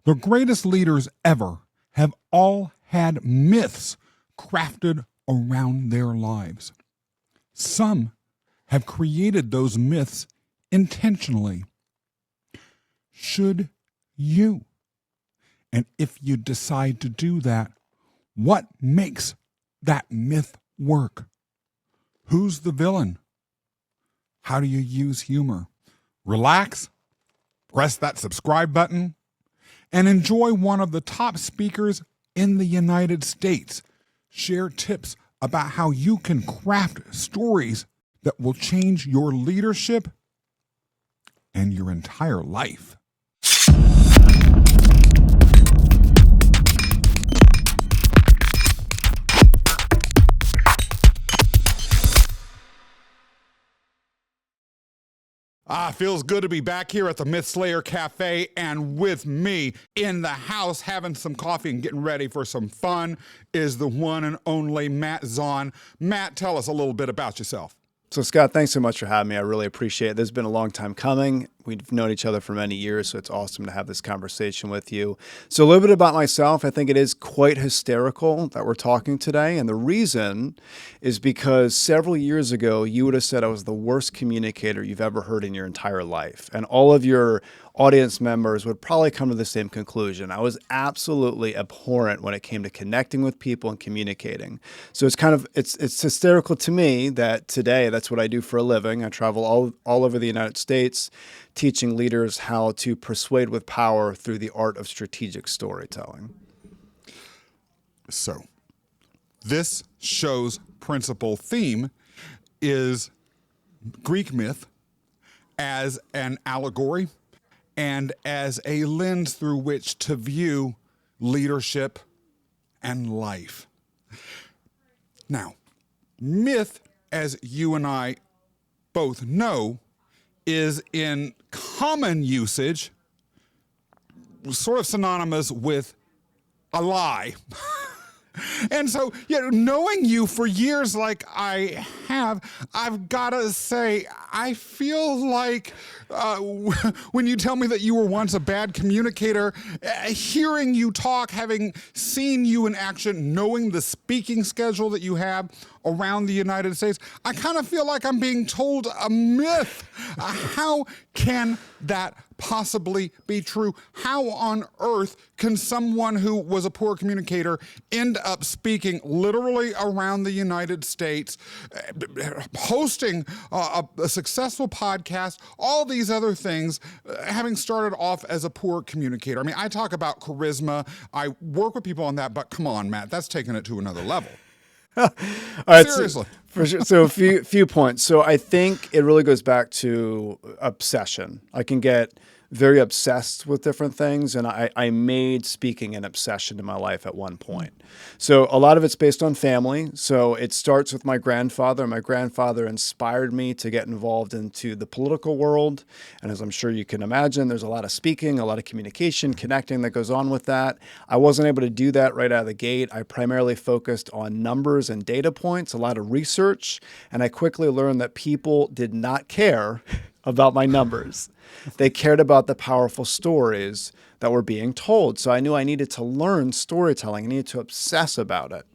The greatest leaders ever have all had myths crafted around their lives. Some have created those myths intentionally. Should you? And if you decide to do that, what makes that myth work? Who's the villain? How do you use humor? Relax, press that subscribe button, and enjoy one of the top speakers in the United States share tips about how you can craft stories that will change your leadership and your entire life. Feels good to be back here at the Myth Slayer Cafe, and with me in the house having some coffee and getting ready for some fun is the one and only Matt Zaun. Matt, tell us a little bit about yourself. So Scott, thanks so much for having me. I really appreciate it. This has been a long time coming. We've known each other for many years, so it's awesome to have this conversation with you. So a little bit about myself. I think it is quite hysterical that we're talking today. And the reason is because several years ago, you would have said I was the worst communicator you've ever heard in your entire life. And all of your audience members would probably come to the same conclusion. I was absolutely abhorrent when it came to connecting with people and communicating. So it's hysterical to me that today that's what I do for a living. I travel all over the United States, teaching leaders how to persuade with power through the art of strategic storytelling. So, this show's principal theme is Greek myth as an allegory and as a lens through which to view leadership and life. Now, myth, as you and I both know, is in common usage sort of synonymous with a lie. And so, knowing you for years like I have, I've got to say, I feel like when you tell me that you were once a bad communicator, hearing you talk, having seen you in action, knowing the speaking schedule that you have around the United States, I kind of feel like I'm being told a myth. How can that possibly be true? How on earth can someone who was a poor communicator end up speaking literally around the United States, hosting a successful podcast, all these other things, having started off as a poor communicator? I mean, I talk about charisma. I work with people on that, but come on, Matt, that's taking it to another level. All right, seriously. For sure. So a few points. So I think it really goes back to obsession. I can get very obsessed with different things, and I made speaking an obsession in my life at one point. So a lot of it's based on family. So it starts with my grandfather. My grandfather inspired me to get involved into the political world. And as I'm sure you can imagine, there's a lot of speaking, a lot of communication, connecting that goes on with that. I wasn't able to do that right out of the gate. I primarily focused on numbers and data points, a lot of research, and I quickly learned that people did not care about my numbers. They cared about the powerful stories that were being told. So I knew I needed to learn storytelling. I needed to obsess about it.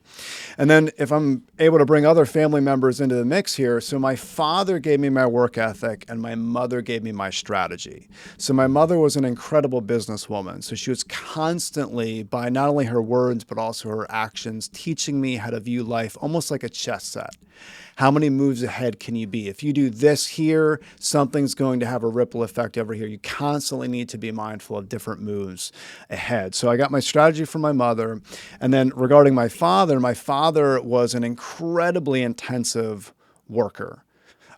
And then if I'm able to bring other family members into the mix here, so my father gave me my work ethic and my mother gave me my strategy. So my mother was an incredible businesswoman. So she was constantly, by not only her words, but also her actions, teaching me how to view life almost like a chess set. How many moves ahead can you be? If you do this here, something's going to have a ripple effect over here. You constantly need to be mindful of different moves ahead. So I got my strategy from my mother. And then regarding my father was an incredibly intensive worker.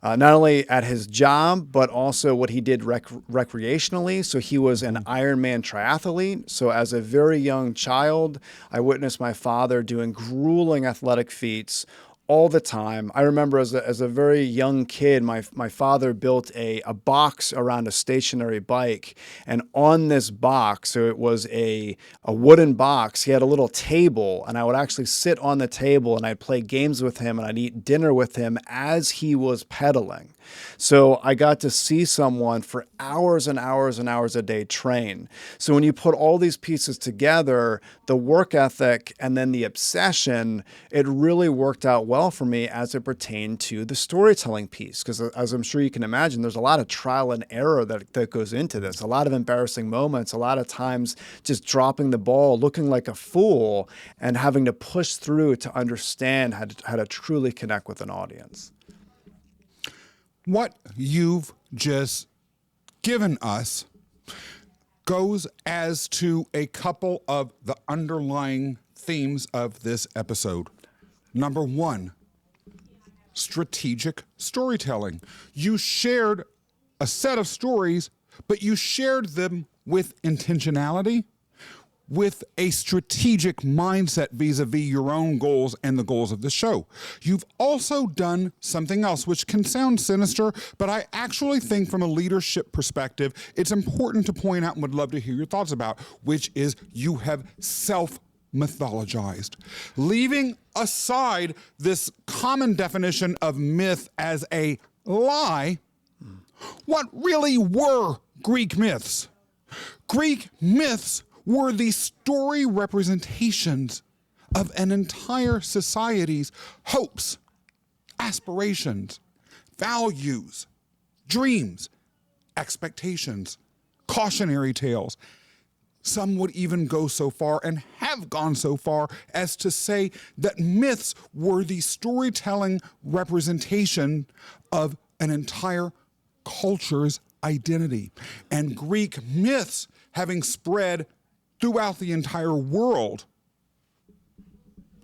Not only at his job, but also what he did recreationally. So he was an Ironman triathlete. So as a very young child, I witnessed my father doing grueling athletic feats all the time. I remember as a very young kid, my father built a box around a stationary bike. And on this box, so it was a wooden box, he had a little table. And I would actually sit on the table and I'd play games with him and I'd eat dinner with him as he was pedaling. So I got to see someone for hours and hours and hours a day train. So when you put all these pieces together, the work ethic and then the obsession, it really worked out well for me as it pertained to the storytelling piece. Because as I'm sure you can imagine, there's a lot of trial and error that goes into this, a lot of embarrassing moments, a lot of times just dropping the ball, looking like a fool, and having to push through to understand how to truly connect with an audience. What you've just given us goes as to a couple of the underlying themes of this episode. Number one, strategic storytelling. You shared a set of stories, but you shared them with intentionality, with a strategic mindset vis-a-vis your own goals and the goals of the show. You've also done something else, which can sound sinister, but I actually think from a leadership perspective, it's important to point out and would love to hear your thoughts about, which is you have self-mythologized. Leaving aside this common definition of myth as a lie, what really were Greek myths? Greek myths were the story representations of an entire society's hopes, aspirations, values, dreams, expectations, cautionary tales. Some would even go so far and have gone so far as to say that myths were the storytelling representation of an entire culture's identity. And Greek myths, having spread throughout the entire world,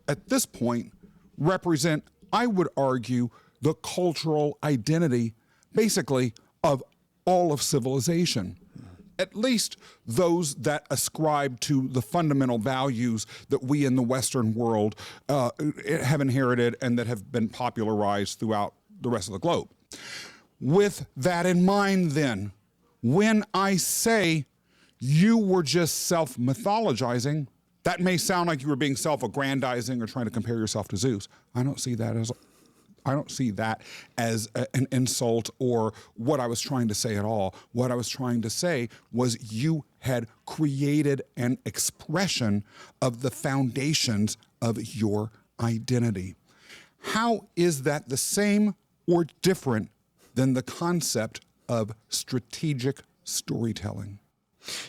at this point, represent, I would argue, the cultural identity, basically, of all of civilization. At least those that ascribe to the fundamental values that we in the Western world have inherited and that have been popularized throughout the rest of the globe. With that in mind, then, when I say you were just self-mythologizing, that may sound like you were being self-aggrandizing or trying to compare yourself to Zeus. I don't see that as an insult or what I was trying to say at all. What I was trying to say was you had created an expression of the foundations of your identity. How is that the same or different than the concept of strategic storytelling?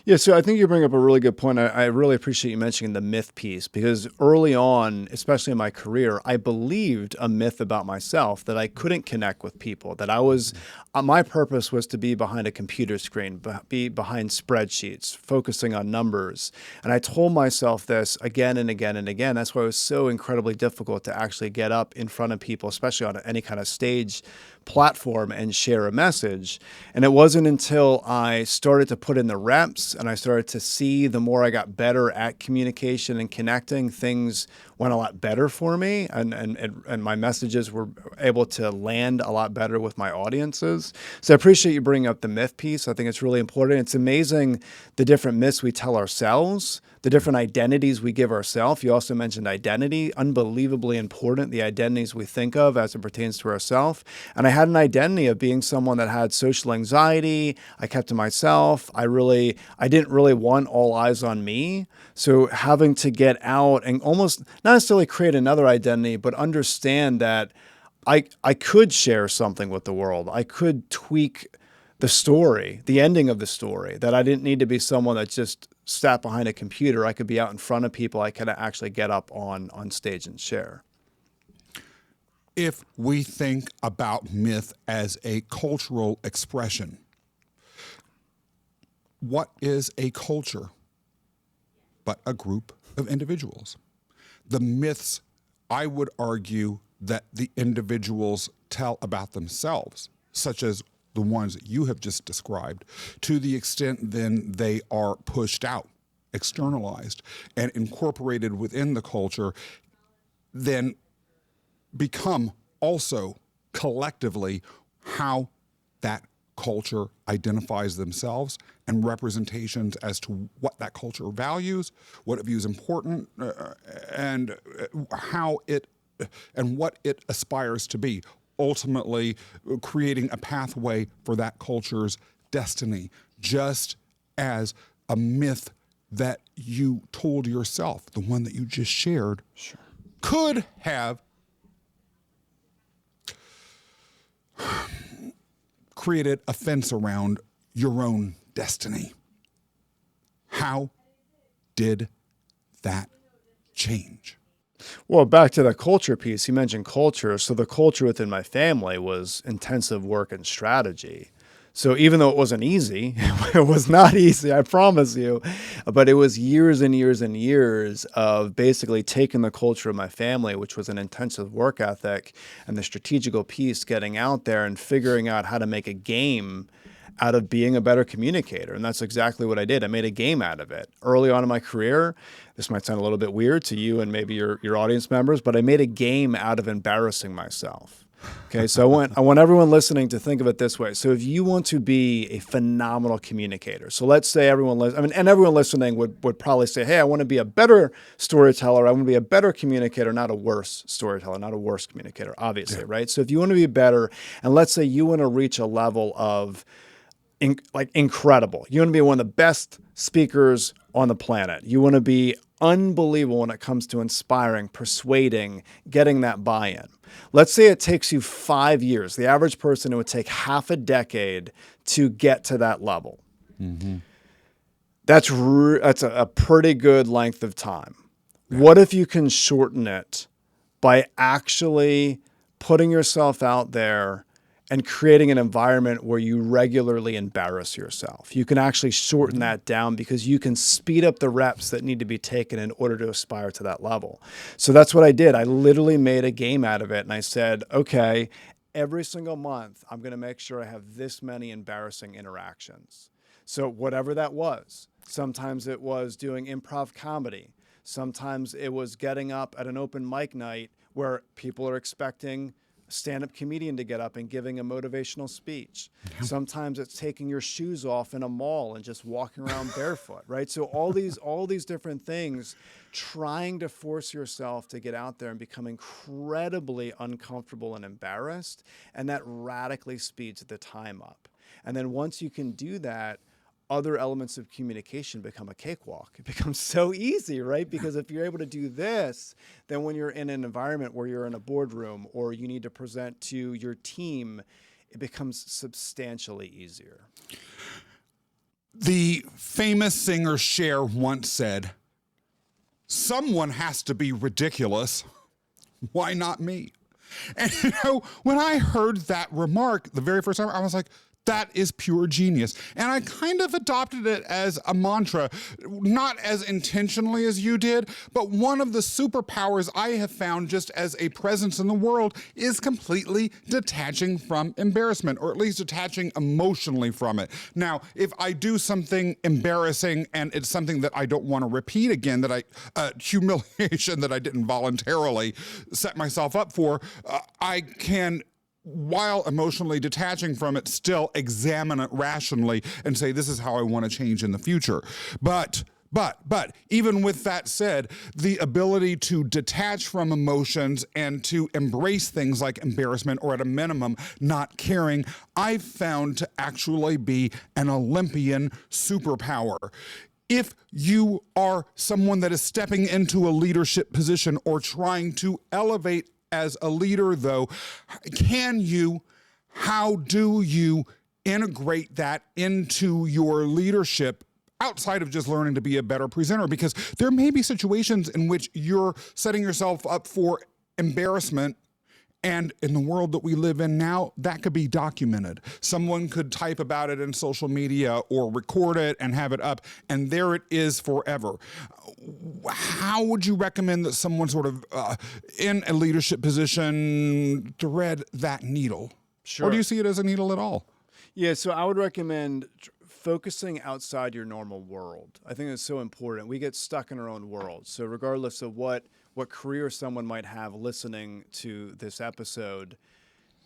Yeah, so I think you bring up a really good point. I really appreciate you mentioning the myth piece because early on, especially in my career, I believed a myth about myself that I couldn't connect with people, that I was, my purpose was to be behind a computer screen, be behind spreadsheets, focusing on numbers. And I told myself this again and again and again. That's why it was so incredibly difficult to actually get up in front of people, especially on any kind of stage platform and share a message. And it wasn't until I started to put in the reps and I started to see the more I got better at communication and connecting, things went a lot better for me and my messages were able to land a lot better with my audiences. So I appreciate you bringing up the myth piece. I think it's really important. It's amazing the different myths we tell ourselves, the different identities we give ourselves. You also mentioned identity, unbelievably important, the identities we think of as it pertains to ourselves. And I had an identity of being someone that had social anxiety. I kept to myself. I didn't really want all eyes on me. So having to get out and almost not necessarily create another identity, but understand that I could share something with the world. I could tweak the story, the ending of the story, that I didn't need to be someone that just sat behind a computer. I could be out in front of people. I could actually get up on stage and share. If we think about myth as a cultural expression, what is a culture but a group of individuals? The myths, I would argue, that the individuals tell about themselves, such as the ones that you have just described, to the extent then they are pushed out, externalized, and incorporated within the culture, then become also collectively how that culture identifies themselves and representations as to what that culture values, what it views important, and how it and what it aspires to be. ultimately creating a pathway for that culture's destiny, just as a myth that you told yourself, the one that you just shared, could have created a fence around your own destiny. How did that change? Well, back to the culture piece, you mentioned culture. So the culture within my family was intensive work and strategy. So even though it wasn't easy, it was not easy, I promise you, but it was years and years and years of basically taking the culture of my family, which was an intensive work ethic, and the strategical piece, getting out there and figuring out how to make a game out of being a better communicator. And that's exactly what I did. I made a game out of it. Early on in my career, this might sound a little bit weird to you and maybe your audience members, but I made a game out of embarrassing myself. Okay, so I want everyone listening to think of it this way. So if you want to be a phenomenal communicator, so let's say everyone listening would probably say, hey, I want to be a better storyteller. I want to be a better communicator, not a worse storyteller, not a worse communicator, obviously, right? So if you want to be better, and let's say you want to reach a level of incredible. You want to be one of the best speakers on the planet. You want to be unbelievable when it comes to inspiring, persuading, getting that buy-in. Let's say it takes you 5 years. The average person, it would take half a decade to get to that level. Mm-hmm. That's a pretty good length of time. Yeah. What if you can shorten it by actually putting yourself out there and creating an environment where you regularly embarrass yourself? You can actually shorten that down because you can speed up the reps that need to be taken in order to aspire to that level. So that's what I did. I literally made a game out of it. And I said, okay, every single month, I'm going to make sure I have this many embarrassing interactions. So whatever that was, sometimes it was doing improv comedy. Sometimes it was getting up at an open mic night where people are expecting stand-up comedian to get up and giving a motivational speech. Sometimes it's taking your shoes off in a mall and just walking around barefoot, right? So all these different things, trying to force yourself to get out there and become incredibly uncomfortable and embarrassed, and that radically speeds the time up. And then once you can do that, other elements of communication become a cakewalk. It becomes so easy, right? Because if you're able to do this, then when you're in an environment where you're in a boardroom or you need to present to your team, it becomes substantially easier. The famous singer Cher once said, "Someone has to be ridiculous. Why not me?" And when I heard that remark the very first time, I was like, that is pure genius. And I kind of adopted it as a mantra, not as intentionally as you did, but one of the superpowers I have found just as a presence in the world is completely detaching from embarrassment, or at least detaching emotionally from it. Now, if I do something embarrassing and it's something that I don't want to repeat again, humiliation that I didn't voluntarily set myself up for, I can, while emotionally detaching from it, still examine it rationally and say, this is how I want to change in the future. But even with that said, the ability to detach from emotions and to embrace things like embarrassment, or at a minimum, not caring, I've found to actually be an Olympian superpower. If you are someone that is stepping into a leadership position or trying to elevate as a leader, though, how do you integrate that into your leadership outside of just learning to be a better presenter? Because there may be situations in which you're setting yourself up for embarrassment, and in the world that we live in now, that could be documented. Someone could type about it in social media or record it and have it up, and there it is forever. How would you recommend that someone sort of in a leadership position thread that needle? Sure. Or do you see it as a needle at all? Yeah, so I would recommend focusing outside your normal world. I think it's so important. We get stuck in our own world. So regardless of what career someone might have listening to this episode,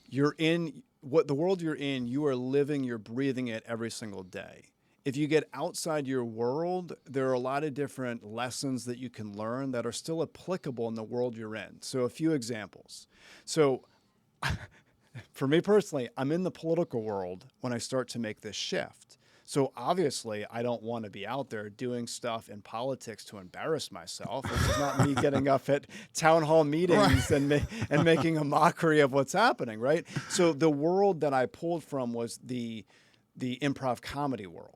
you're in the world you're in, you are living, you're breathing it every single day. If you get outside your world, there are a lot of different lessons that you can learn that are still applicable in the world you're in. So a few examples. So for me personally, I'm in the political world when I start to make this shift. So obviously, I don't want to be out there doing stuff in politics to embarrass myself. This is not me getting up at town hall meetings and making a mockery of what's happening, right? So the world that I pulled from was the improv comedy world.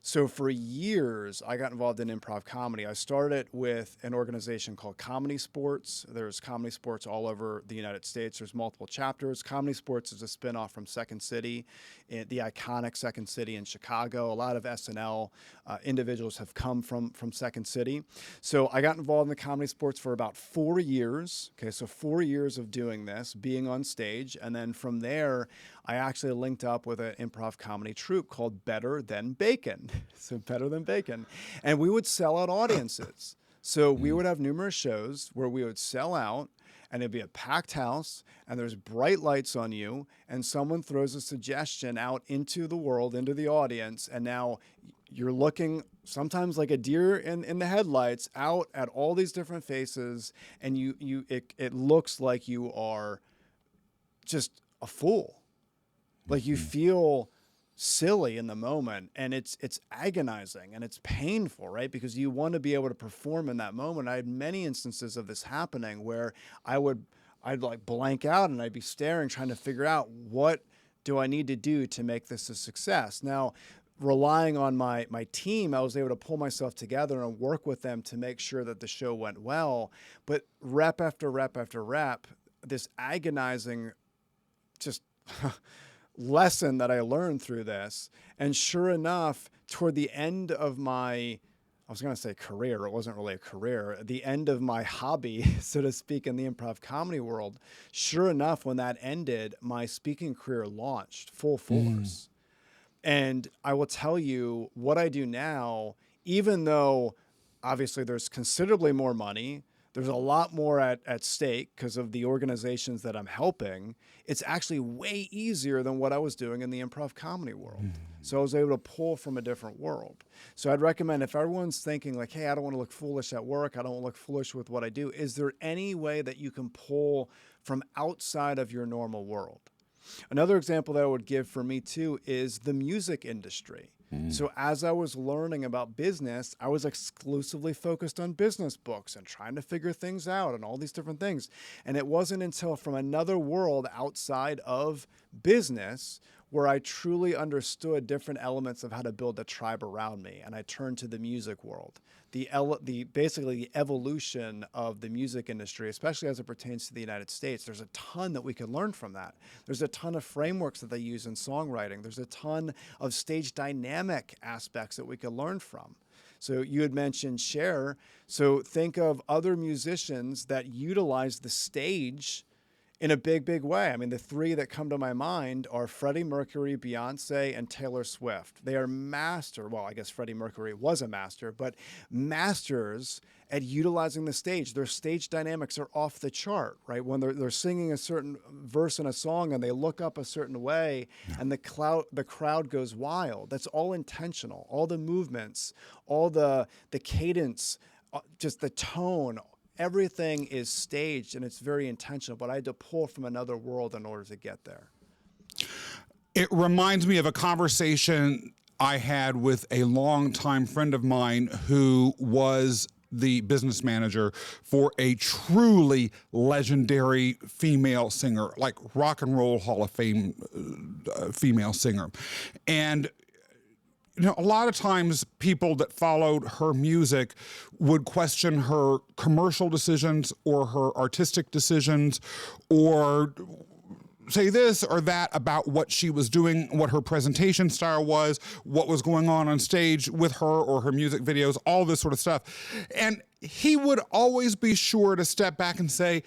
So for years, I got involved in improv comedy. I started with an organization called Comedy Sports. There's Comedy Sports all over the United States. There's multiple chapters. Comedy Sports is a spinoff from Second City, the iconic Second City in Chicago. A lot of SNL individuals have come from Second City. So I got involved in the Comedy Sports for about 4 years. Okay, so 4 years of doing this, being on stage. And then from there, I actually linked up with an improv comedy troupe called Better Than Bacon. So Better Than Bacon. And we would sell out audiences. So we would have numerous shows where we would sell out, and it'd be a packed house, and there's bright lights on you, and someone throws a suggestion out into the world, into the audience, and now you're looking sometimes like a deer in the headlights out at all these different faces, and it looks like you are just a fool. Like you feel silly in the moment, and it's agonizing and it's painful, right? Because you want to be able to perform in that moment. I had many instances of this happening where I'd like blank out, and I'd be staring, trying to figure out what do I need to do to make this a success. Now, relying on my team, I was able to pull myself together and work with them to make sure that the show went well. But rep after rep after rep, this agonizing just lesson that I learned through this. And sure enough, toward the end of I was going to say career, it wasn't really a career, at the end of my hobby, so to speak, in the improv comedy world, sure enough, when that ended, my speaking career launched full force. And I will tell you what I do now, even though obviously there's considerably more money, there's a lot more at stake because of the organizations that I'm helping. It's actually way easier than what I was doing in the improv comedy world. So I was able to pull from a different world. So I'd recommend, if everyone's thinking like, hey, I don't want to look foolish at work, I don't want to look foolish with what I do, is there any way that you can pull from outside of your normal world? Another example that I would give for me too is the music industry. So as I was learning about business, I was exclusively focused on business books and trying to figure things out and all these different things. And it wasn't until from another world outside of business where I truly understood different elements of how to build a tribe around me. And I turned to the music world, basically the evolution of the music industry, especially as it pertains to the United States. There's a ton that we can learn from that. There's a ton of frameworks that they use in songwriting. There's a ton of stage dynamic aspects that we can learn from. So you had mentioned Cher. So think of other musicians that utilize the stage in a big, big way. I mean, the three that come to my mind are Freddie Mercury, Beyonce, and Taylor Swift. They are well, I guess Freddie Mercury was a master, but masters at utilizing the stage. Their stage dynamics are off the chart, right? When they're singing a certain verse in a song and they look up a certain way and the crowd goes wild. That's all intentional. All the movements, all the cadence, just the tone, everything is staged and it's very intentional, but I had to pull from another world in order to get there. It reminds me of a conversation I had with a longtime friend of mine who was the business manager for a truly legendary female singer, like Rock and Roll Hall of Fame female singer. And a lot of times people that followed her music would question her commercial decisions or her artistic decisions, or say this or that about what she was doing, what her presentation style was, what was going on stage with her or her music videos, all this sort of stuff. And he would always be sure to step back and say,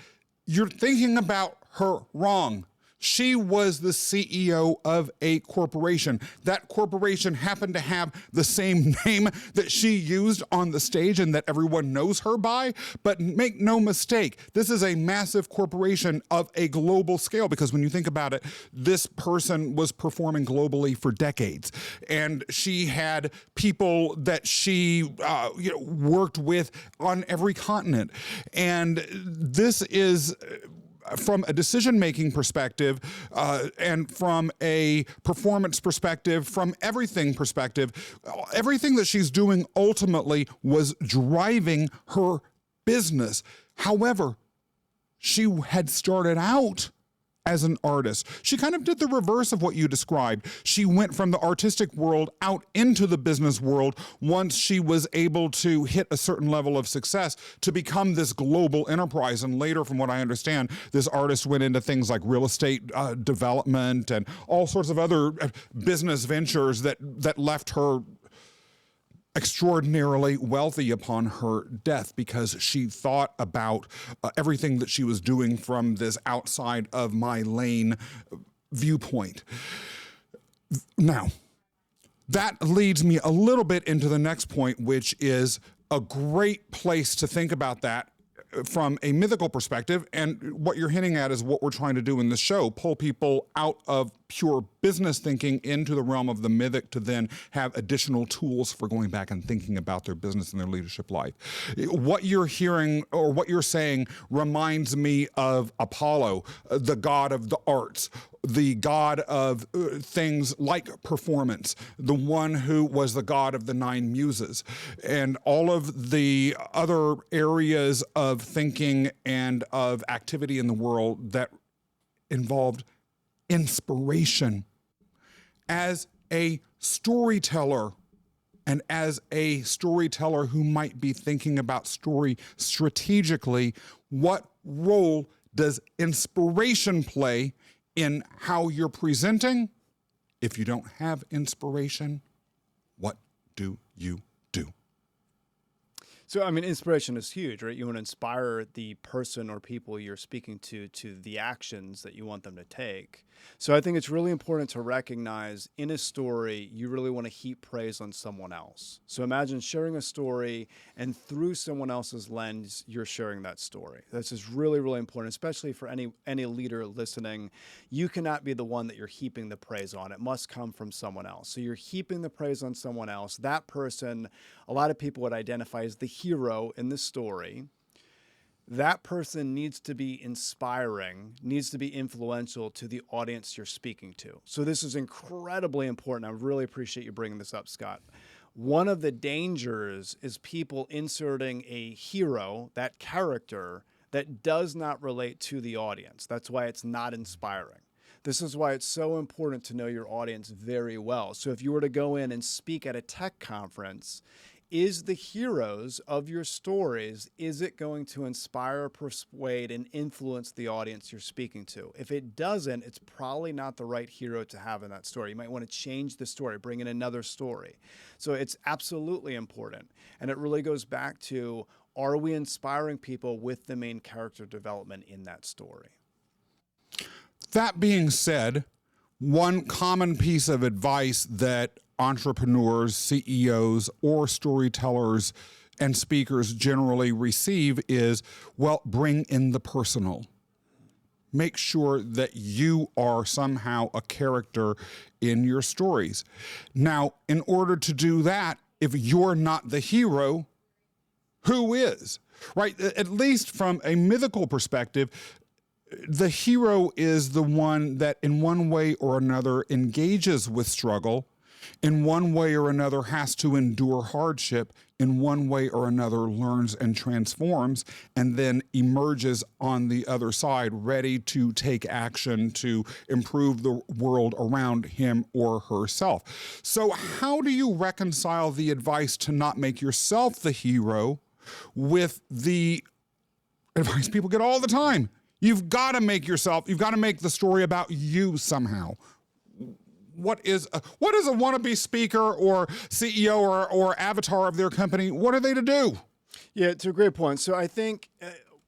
you're thinking about her wrong. She was the CEO of a corporation. That corporation happened to have the same name that she used on the stage and that everyone knows her by. But make no mistake, this is a massive corporation of a global scale, because when you think about it, this person was performing globally for decades. And she had people that she worked with on every continent. And this is from a decision-making perspective, and from a performance perspective, from everything perspective, everything that she's doing ultimately was driving her business. However, she had started out as an artist. She kind of did the reverse of what you described. She went from the artistic world out into the business world once she was able to hit a certain level of success to become this global enterprise. And later, from what I understand, this artist went into things like real estate development and all sorts of other business ventures that left her extraordinarily wealthy upon her death because she thought about everything that she was doing from this outside of my lane viewpoint. Now, that leads me a little bit into the next point, which is a great place to think about that from a mythical perspective. And what you're hinting at is what we're trying to do in the show, pull people out of pure business thinking into the realm of the mythic to then have additional tools for going back and thinking about their business and their leadership life. What you're hearing or what you're saying reminds me of Apollo, the god of the arts, the god of things like performance, the one who was the god of the 9 muses, and all of the other areas of thinking and of activity in the world that involved inspiration. As a storyteller, and as a storyteller who might be thinking about story strategically, what role does inspiration play in how you're presenting? If you don't have inspiration, what do you do? So, I mean, inspiration is huge, right? You want to inspire the person or people you're speaking to the actions that you want them to take. So I think it's really important to recognize in a story, you really want to heap praise on someone else. So imagine sharing a story and through someone else's lens, you're sharing that story. This is really, really important, especially for any leader listening. You cannot be the one that you're heaping the praise on. It must come from someone else. So you're heaping the praise on someone else. That person, a lot of people would identify as the hero in the story. That person needs to be inspiring, needs to be influential to the audience you're speaking to. So this is incredibly important. I really appreciate you bringing this up, Scott. One of the dangers is people inserting a hero, that character, that does not relate to the audience. That's why it's not inspiring. This is why it's so important to know your audience very well. So if you were to go in and speak at a tech conference, is the heroes of your stories, is it going to inspire, persuade, and influence the audience you're speaking to? If it doesn't, it's probably not the right hero to have in that story. You might want to change the story, bring in another story. So it's absolutely important. And it really goes back to, are we inspiring people with the main character development in that story? That being said, one common piece of advice that entrepreneurs, CEOs, or storytellers and speakers generally receive is, well, bring in the personal. Make sure that you are somehow a character in your stories. Now, in order to do that, if you're not the hero, who is? Right? At least from a mythical perspective, the hero is the one that in one way or another engages with struggle, in one way or another has to endure hardship, in one way or another learns and transforms, and then emerges on the other side ready to take action to improve the world around him or herself. So how do you reconcile the advice to not make yourself the hero with the advice people get all the time? You've got to make the story about you somehow. What is a wannabe speaker or CEO or avatar of their company? What are they to do? Yeah, it's a great point. So I think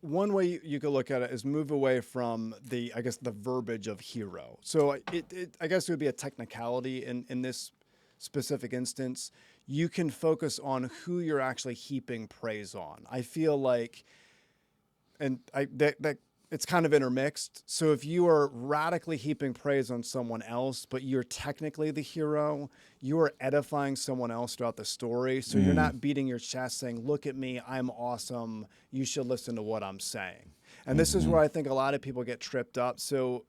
one way you could look at it is move away from the verbiage of hero. So I guess it would be a technicality in this specific instance. You can focus on who you're actually heaping praise on. I feel like, and that it's kind of intermixed. So if you are radically heaping praise on someone else, but you're technically the hero, you are edifying someone else throughout the story. So you're not beating your chest saying, look at me, I'm awesome, you should listen to what I'm saying. And this is where I think a lot of people get tripped up. So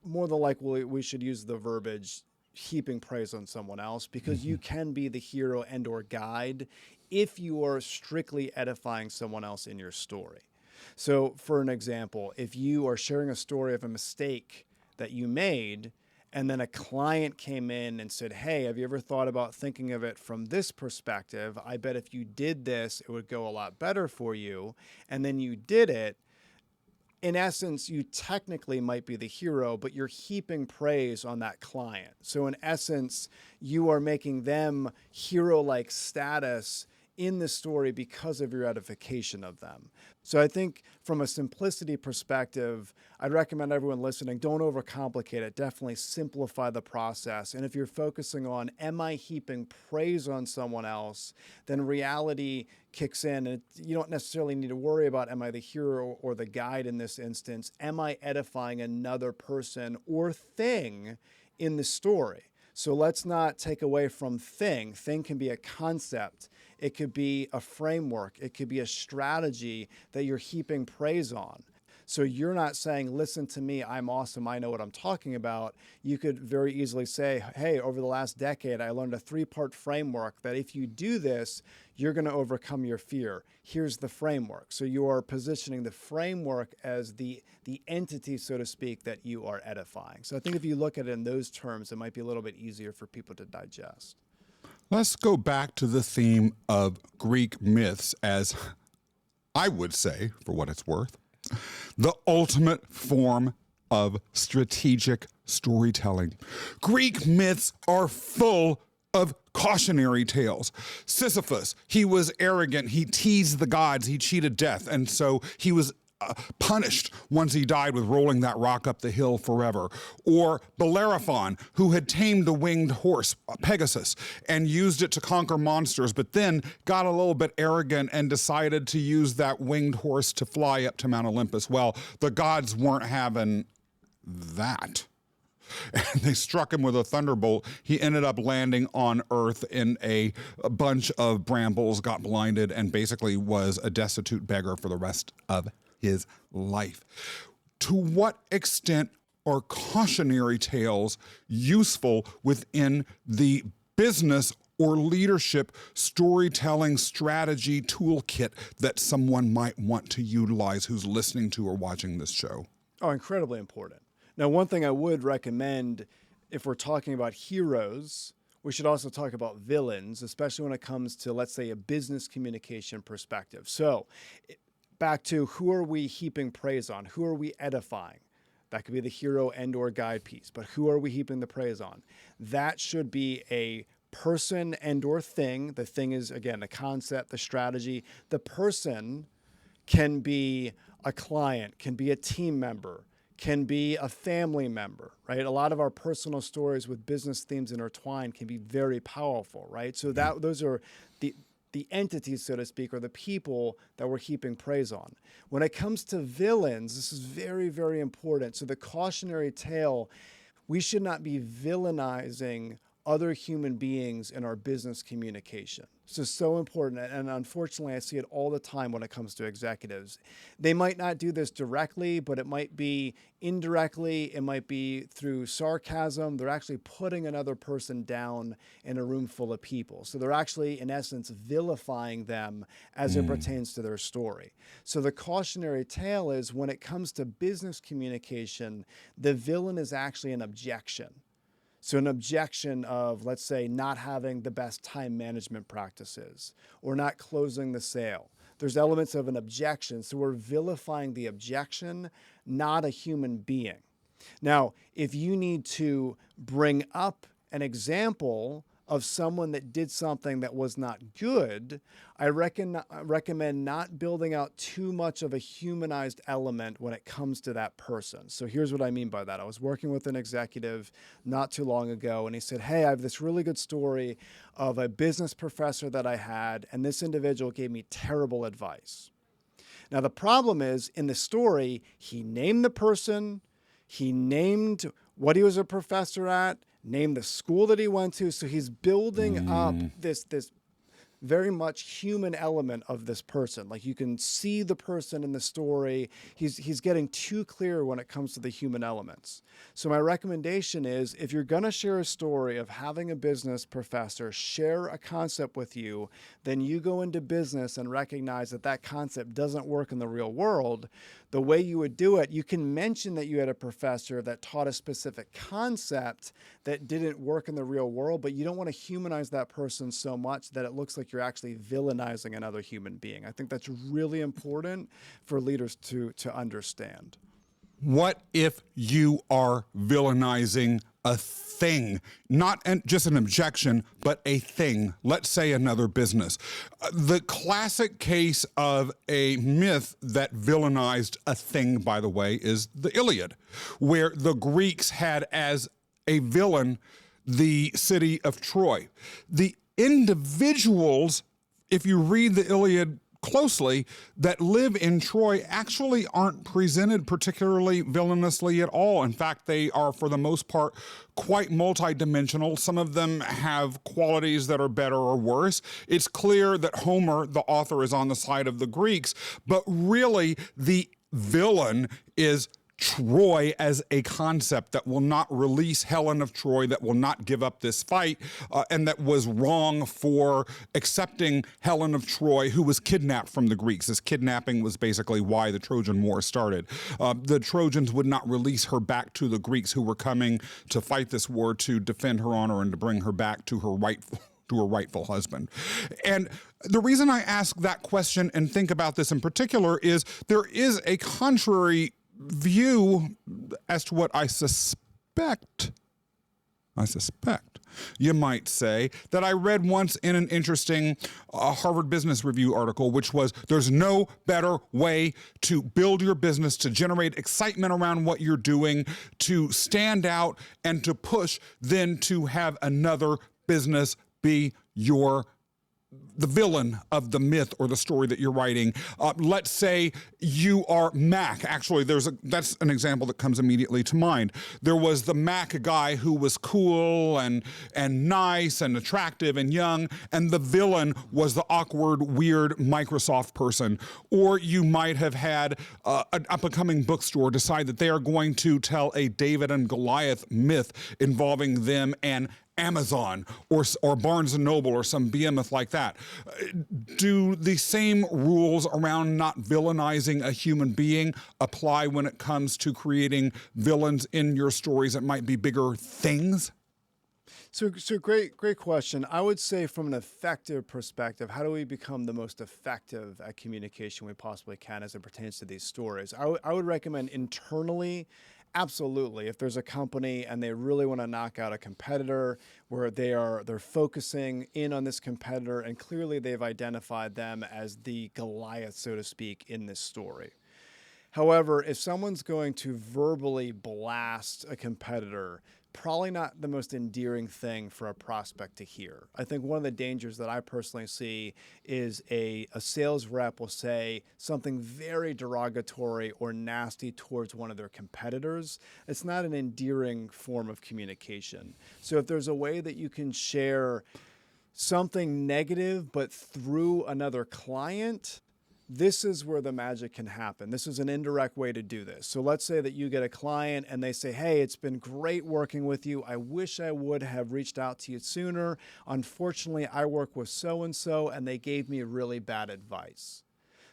more than likely, we should use the verbiage heaping praise on someone else, because you can be the hero and or guide if you are strictly edifying someone else in your story. So for an example, if you are sharing a story of a mistake that you made, and then a client came in and said, hey, have you ever thought about thinking of it from this perspective? I bet if you did this, it would go a lot better for you. And then you did it. In essence, you technically might be the hero, but you're heaping praise on that client. So in essence, you are making them hero-like status in the story because of your edification of them. So I think from a simplicity perspective, I'd recommend everyone listening, don't overcomplicate it. Definitely simplify the process. And if you're focusing on, am I heaping praise on someone else, then reality kicks in. And you don't necessarily need to worry about, am I the hero or the guide in this instance? Am I edifying another person or thing in the story? So let's not take away from thing. Thing can be a concept. It could be a framework. It could be a strategy that you're heaping praise on. So you're not saying, listen to me, I'm awesome, I know what I'm talking about. You could very easily say, hey, over the last decade, I learned a 3-part framework that if you do this, you're going to overcome your fear. Here's the framework. So you are positioning the framework as the entity, so to speak, that you are edifying. So I think if you look at it in those terms, it might be a little bit easier for people to digest. Let's go back to the theme of Greek myths as, I would say, for what it's worth, the ultimate form of strategic storytelling. Greek myths are full of cautionary tales. Sisyphus, he was arrogant, he teased the gods, he cheated death, and so he was punished once he died with rolling that rock up the hill forever. Or Bellerophon, who had tamed the winged horse, Pegasus, and used it to conquer monsters, but then got a little bit arrogant and decided to use that winged horse to fly up to Mount Olympus. Well, the gods weren't having that. And they struck him with a thunderbolt. He ended up landing on Earth in a bunch of brambles, got blinded, and basically was a destitute beggar for the rest of his life. To what extent are cautionary tales useful within the business or leadership storytelling strategy toolkit that someone might want to utilize who's listening to or watching this show? Oh, incredibly important. Now, one thing I would recommend, if we're talking about heroes, we should also talk about villains, especially when it comes to, let's say, a business communication perspective. So back to, who are we heaping praise on? Who are we edifying? That could be the hero and or guide piece, but who are we heaping the praise on? That should be a person and or thing. The thing is, again, the concept, the strategy. The person can be a client, can be a team member, can be a family member, right? A lot of our personal stories with business themes intertwined can be very powerful, right? So that those are the entities, so to speak, or the people that we're heaping praise on. When it comes to villains, this is very, very important. So the cautionary tale, we should not be villainizing other human beings in our business communication. So important. And unfortunately, I see it all the time when it comes to executives. They might not do this directly, but it might be indirectly. It might be through sarcasm. They're actually putting another person down in a room full of people. So they're actually, in essence, vilifying them as it pertains to their story. So the cautionary tale is, when it comes to business communication, the villain is actually an objection. So an objection of, let's say, not having the best time management practices or not closing the sale. There's elements of an objection. So we're vilifying the objection, not a human being. Now, if you need to bring up an example of someone that did something that was not good, I recommend not building out too much of a humanized element when it comes to that person. So here's what I mean by that. I was working with an executive not too long ago, and he said, hey, I have this really good story of a business professor that I had, and this individual gave me terrible advice. Now, the problem is in the story, he named the person, he named what he was a professor at, named the school that he went to. So he's building up this very much human element of this person. Like you can see the person in the story. He's getting too clear when it comes to the human elements. So my recommendation is if you're going to share a story of having a business professor share a concept with you, then you go into business and recognize that that concept doesn't work in the real world. The way you would do it, you can mention that you had a professor that taught a specific concept that didn't work in the real world, but you don't want to humanize that person so much that it looks like you're actually villainizing another human being. I think that's really important for leaders to understand. What if you are villainizing a thing? Not just an objection, but a thing. Let's say another business. The classic case of a myth that villainized a thing, by the way, is the Iliad, where the Greeks had as a villain the city of Troy. The individuals, if you read the Iliad closely, that live in Troy actually aren't presented particularly villainously at all. In fact, they are, for the most part, quite multidimensional. Some of them have qualities that are better or worse. It's clear that Homer, the author, is on the side of the Greeks, but really the villain is Troy as a concept that will not release Helen of Troy, that will not give up this fight, and that was wrong for accepting Helen of Troy, who was kidnapped from the Greeks. This kidnapping was basically why the Trojan War started. The Trojans would not release her back to the Greeks, who were coming to fight this war to defend her honor and to bring her back to her rightful husband. And the reason I ask that question and think about this in particular is there is a contrary view as to what I suspect, you might say, that I read once in an interesting Harvard Business Review article, which was there's no better way to build your business, to generate excitement around what you're doing, to stand out and to push than to have another business be the villain of the myth or the story that you're writing. Let's say you are Mac. Actually, that's an example that comes immediately to mind. There was the Mac guy who was cool and nice and attractive and young, and the villain was the awkward, weird Microsoft person. Or you might have had an up-and-coming bookstore decide that they are going to tell a David and Goliath myth involving them and Amazon or Barnes and Noble or some behemoth like that. Do the same rules around not villainizing a human being apply when it comes to creating villains in your stories that might be bigger things? So great question. I would say from an effective perspective, how do we become the most effective at communication we possibly can as it pertains to these stories? I would recommend internally, absolutely. If there's a company and they really want to knock out a competitor where they're focusing in on this competitor and clearly they've identified them as the Goliath, so to speak, in this story. However, if someone's going to verbally blast a competitor, probably not the most endearing thing for a prospect to hear. I think one of the dangers that I personally see is a sales rep will say something very derogatory or nasty towards one of their competitors. It's not an endearing form of communication. So if there's a way that you can share something negative but through another client, this is where the magic can happen. This is an indirect way to do this. So let's say that you get a client and they say, hey, it's been great working with you. I wish I would have reached out to you sooner. Unfortunately, I work with so-and-so and they gave me really bad advice.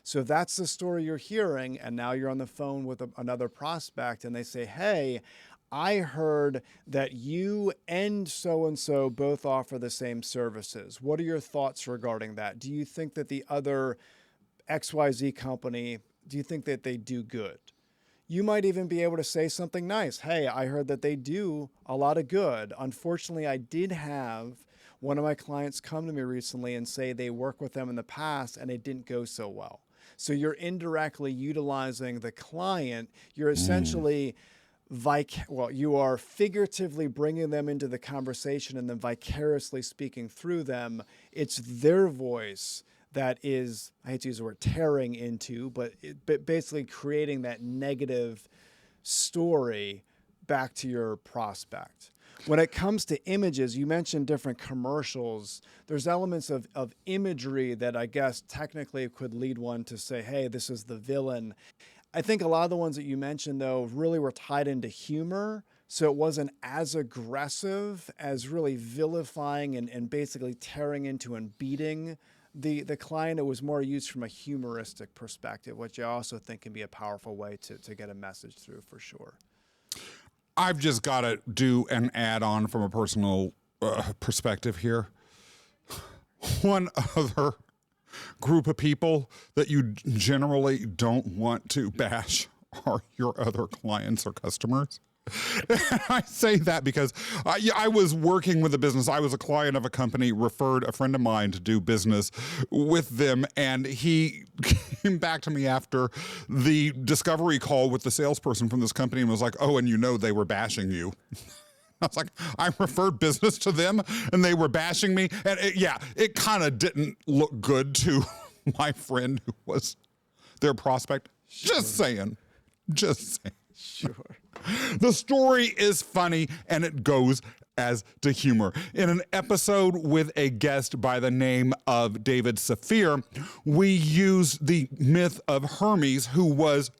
So if that's the story you're hearing, and now you're on the phone with another prospect and they say, hey, I heard that you and so-and-so both offer the same services. What are your thoughts regarding that? Do you think that the other XYZ company, do you think that they do good? You might even be able to say something nice. Hey, I heard that they do a lot of good. Unfortunately, I did have one of my clients come to me recently and say they worked with them in the past and it didn't go so well. So you're indirectly utilizing the client. You're essentially you are figuratively bringing them into the conversation and then vicariously speaking through them. It's their voice that is, I hate to use the word tearing into, but basically creating that negative story back to your prospect. When it comes to images, you mentioned different commercials. There's elements of imagery that I guess technically could lead one to say, hey, this is the villain. I think a lot of the ones that you mentioned, though, really were tied into humor. So it wasn't as aggressive as really vilifying and basically tearing into and beating the client. It was more used from a humoristic perspective, which I also think can be a powerful way to get a message through for sure. I've just got to do an add-on from a personal perspective here. One other group of people that you generally don't want to bash are your other clients or customers. I say that because I was working with a business. I was a client of a company, referred a friend of mine to do business with them, and he came back to me after the discovery call with the salesperson from this company and was like, oh, and you know they were bashing you. I was like, I referred business to them and they were bashing me. And it kind of didn't look good to my friend who was their prospect. Sure. Just saying. Sure. The story is funny and it goes as to humor. In an episode with a guest by the name of David Saphir, we used the myth of Hermes, who was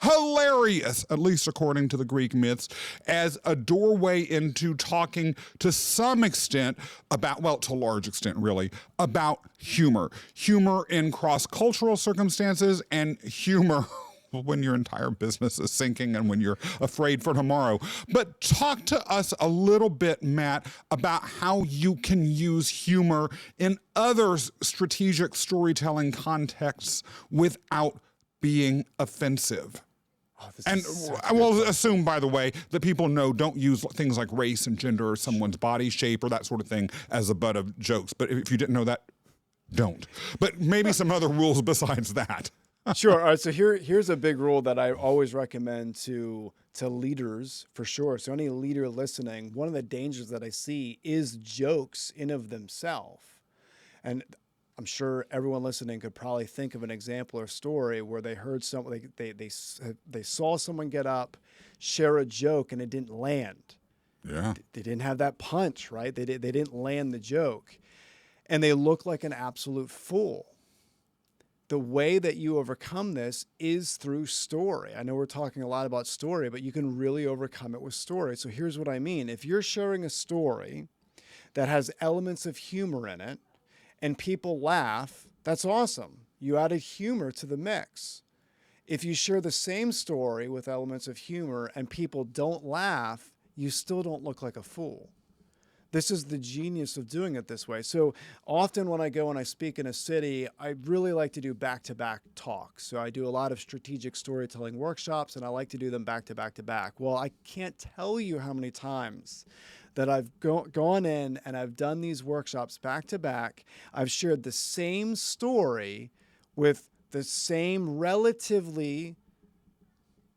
hilarious, at least according to the Greek myths, as a doorway into talking to some extent about, well, to a large extent really, about humor. Humor in cross-cultural circumstances and humor when your entire business is sinking and when you're afraid for tomorrow. But talk to us a little bit, Matt, about how you can use humor in other strategic storytelling contexts without being offensive. Oh, and we'll assume, by the way, that people know don't use things like race and gender or someone's body shape or that sort of thing as a butt of jokes. But if you didn't know that, don't. But maybe some other rules besides that. Sure. All right. So here's a big rule that I always recommend to leaders for sure. So any leader listening, one of the dangers that I see is jokes in of themselves. And I'm sure everyone listening could probably think of an example or story where they heard someone, they saw someone get up, share a joke, and it didn't land. Yeah. They didn't have that punch, right? They didn't land the joke. And they look like an absolute fool. The way that you overcome this is through story. I know we're talking a lot about story, but you can really overcome it with story. So here's what I mean. If you're sharing a story that has elements of humor in it and people laugh, that's awesome. You added humor to the mix. If you share the same story with elements of humor and people don't laugh, you still don't look like a fool. This is the genius of doing it this way. So often when I go and I speak in a city, I really like to do back-to-back talks. So I do a lot of strategic storytelling workshops, and I like to do them back-to-back-to-back. Well, I can't tell you how many times that I've gone in and I've done these workshops back-to-back. I've shared the same story with the same relatively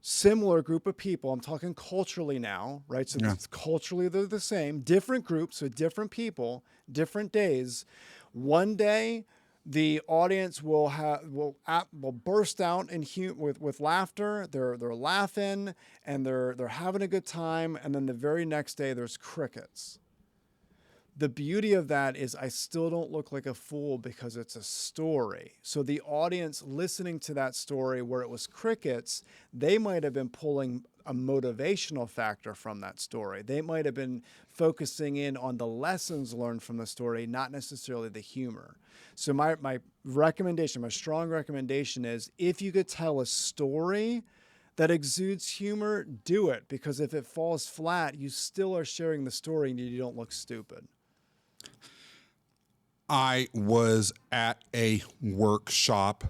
similar group of people. I'm talking culturally now, right? So culturally they're the same, different groups, so different people, different days. One day the audience will burst out with laughter. They're laughing and they're having a good time, and then the very next day there's crickets. The beauty of that is I still don't look like a fool because it's a story. So the audience listening to that story where it was crickets, they might have been pulling a motivational factor from that story. They might have been focusing in on the lessons learned from the story, not necessarily the humor. So my recommendation, my strong recommendation is if you could tell a story that exudes humor, do it. Because if it falls flat, you still are sharing the story and you don't look stupid. I was at a workshop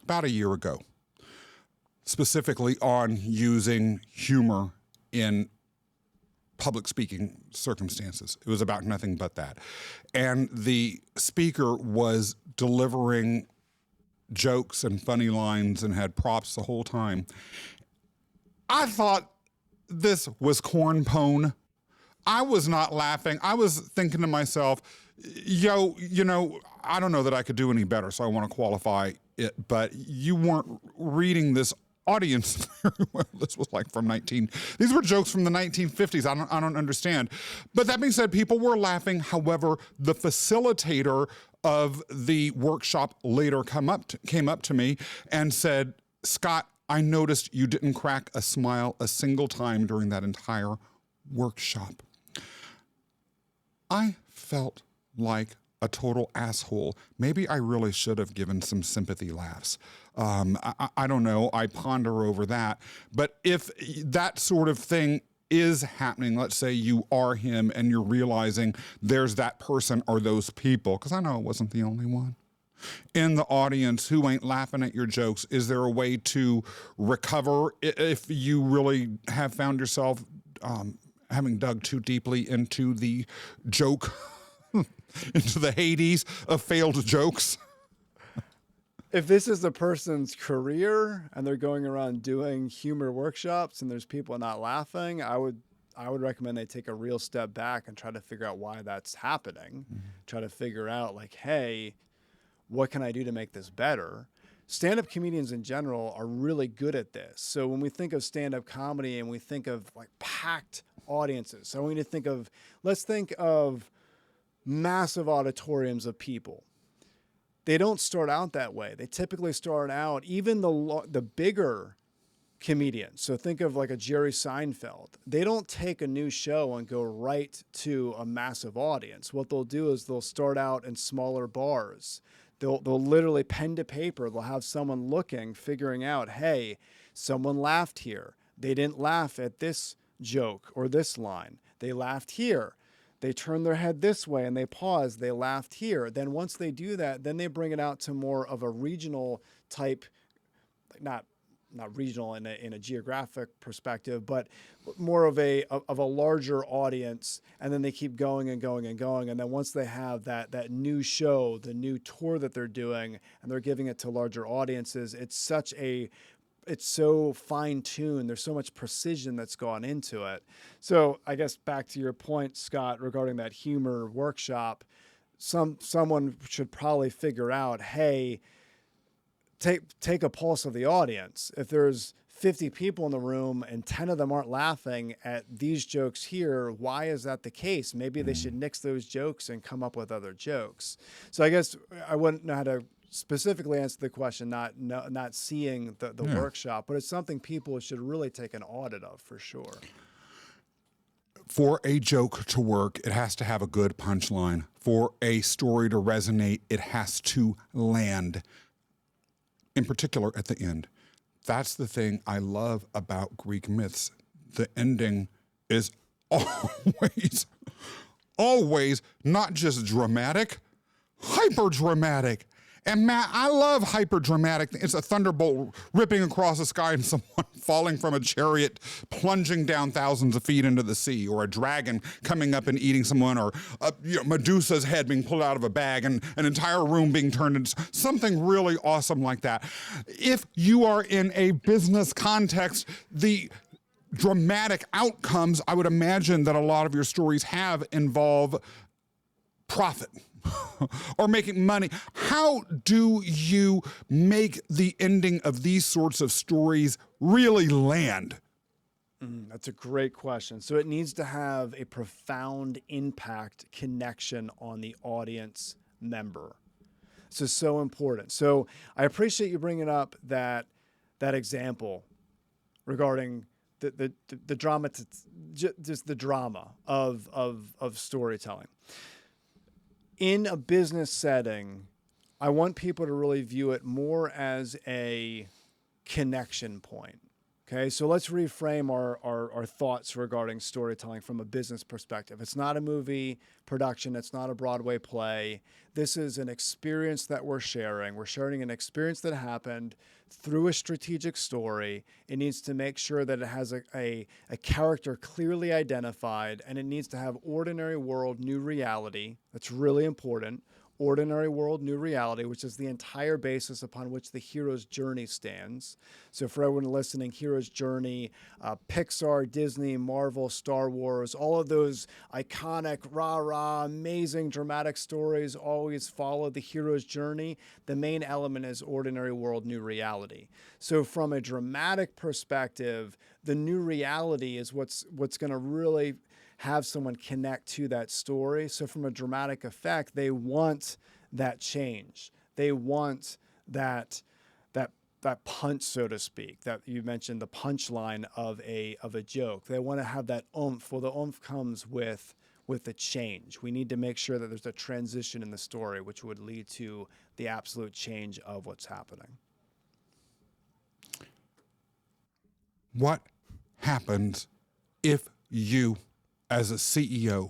about a year ago, specifically on using humor in public speaking circumstances. It was about nothing but that. And the speaker was delivering jokes and funny lines and had props the whole time. I thought this was corn pone. I was not laughing. I was thinking to myself, I don't know that I could do any better, so I want to qualify it, but you weren't reading this audience very well. This was like these were jokes from the 1950s. I don't understand. But that being said, people were laughing. However, the facilitator of the workshop later came up to me and said, Scott, I noticed you didn't crack a smile a single time during that entire workshop. I felt like a total asshole. Maybe I really should have given some sympathy laughs. I don't know. I ponder over that. But if that sort of thing is happening, let's say you are him and you're realizing there's that person or those people, because I know it wasn't the only one in the audience who ain't laughing at your jokes, is there a way to recover if you really have found yourself having dug too deeply into the joke, into the Hades of failed jokes? If this is the person's career and they're going around doing humor workshops and there's people not laughing, I would recommend they take a real step back and try to figure out why that's happening. Mm-hmm. Try to figure out like, hey, what can I do to make this better? Stand-up comedians in general are really good at this. So when we think of stand-up comedy and we think of like packed audiences, so we need to think of, let's think of massive auditoriums of people. They don't start out that way. They typically start out, even the bigger comedians. So think of like a Jerry Seinfeld. They don't take a new show and go right to a massive audience. What they'll do is they'll start out in smaller bars. They'll literally pen to paper. They'll have someone looking, figuring out, hey, someone laughed here. They didn't laugh at this joke or this line. They laughed here. They turned their head this way and they paused. They laughed here. Then once they do that, then they bring it out to more of a regional type, not regional in a geographic perspective, but more of a larger audience. And then they keep going and going and going. And then once they have that new show, the new tour that they're doing, and they're giving it to larger audiences, it's so fine-tuned. There's so much precision that's gone into it. So I guess back to your point, Scott, regarding that humor workshop, someone should probably figure out, hey, take a pulse of the audience. If there's 50 people in the room and 10 of them aren't laughing at these jokes here, why is that the case? Maybe they should nix those jokes and come up with other jokes. So I guess I wouldn't know how to specifically answer the question, not seeing the workshop, but it's something people should really take an audit of for sure. For a joke to work, it has to have a good punchline. For a story to resonate, it has to land. In particular, at the end. That's the thing I love about Greek myths. The ending is always not just dramatic, hyper dramatic. And Matt, I love hyper dramatic. It's a thunderbolt ripping across the sky and someone falling from a chariot, plunging down thousands of feet into the sea, or a dragon coming up and eating someone, or Medusa's head being pulled out of a bag and an entire room being turned into something really awesome like that. If you are in a business context, the dramatic outcomes, I would imagine that a lot of your stories have involve profit or making money. How do you make the ending of these sorts of stories really land? That's a great question. So it needs to have a profound impact connection on the audience member. This is so important. So I appreciate you bringing up that example regarding the drama, just the drama of storytelling. In a business setting, I want people to really view it more as a connection point. Okay, so let's reframe our thoughts regarding storytelling from a business perspective. It's not a movie production. It's not a Broadway play. This is an experience that we're sharing. We're sharing an experience that happened through a strategic story. It needs to make sure that it has a character clearly identified, and it needs to have ordinary world, new reality. That's really important. ordinary world, new reality, which is the entire basis upon which the hero's journey stands. So for everyone listening, hero's journey, Pixar, Disney, Marvel, Star Wars, all of those iconic, rah-rah, amazing, dramatic stories always follow the hero's journey. The main element is ordinary world, new reality. So from a dramatic perspective, the new reality is what's going to really have someone connect to that story. So from a dramatic effect, they want that change. They want that punch, so to speak, that you mentioned, the punchline of a joke. They want to have that oomph. Well, the oomph comes with the change. We need to make sure that there's a transition in the story, which would lead to the absolute change of what's happening. What happens if you, as a CEO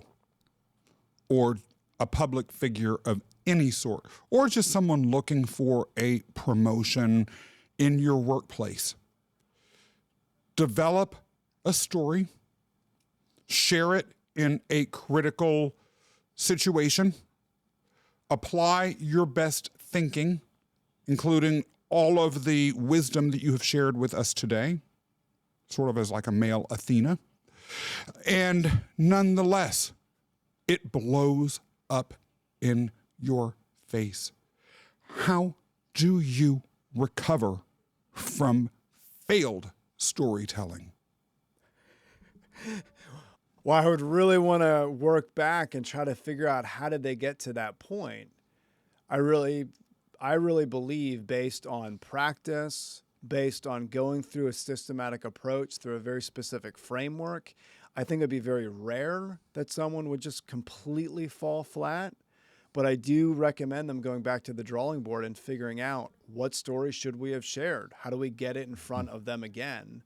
or a public figure of any sort, or just someone looking for a promotion in your workplace, develop a story, share it in a critical situation, apply your best thinking, including all of the wisdom that you have shared with us today, sort of as like a male Athena, and nonetheless, it blows up in your face. How do you recover from failed storytelling? Well, I would really want to work back and try to figure out how did they get to that point. I really believe, based on practice, based on going through a systematic approach through a very specific framework, I think it'd be very rare that someone would just completely fall flat. But I do recommend them going back to the drawing board and figuring out what story should we have shared? How do we get it in front of them again?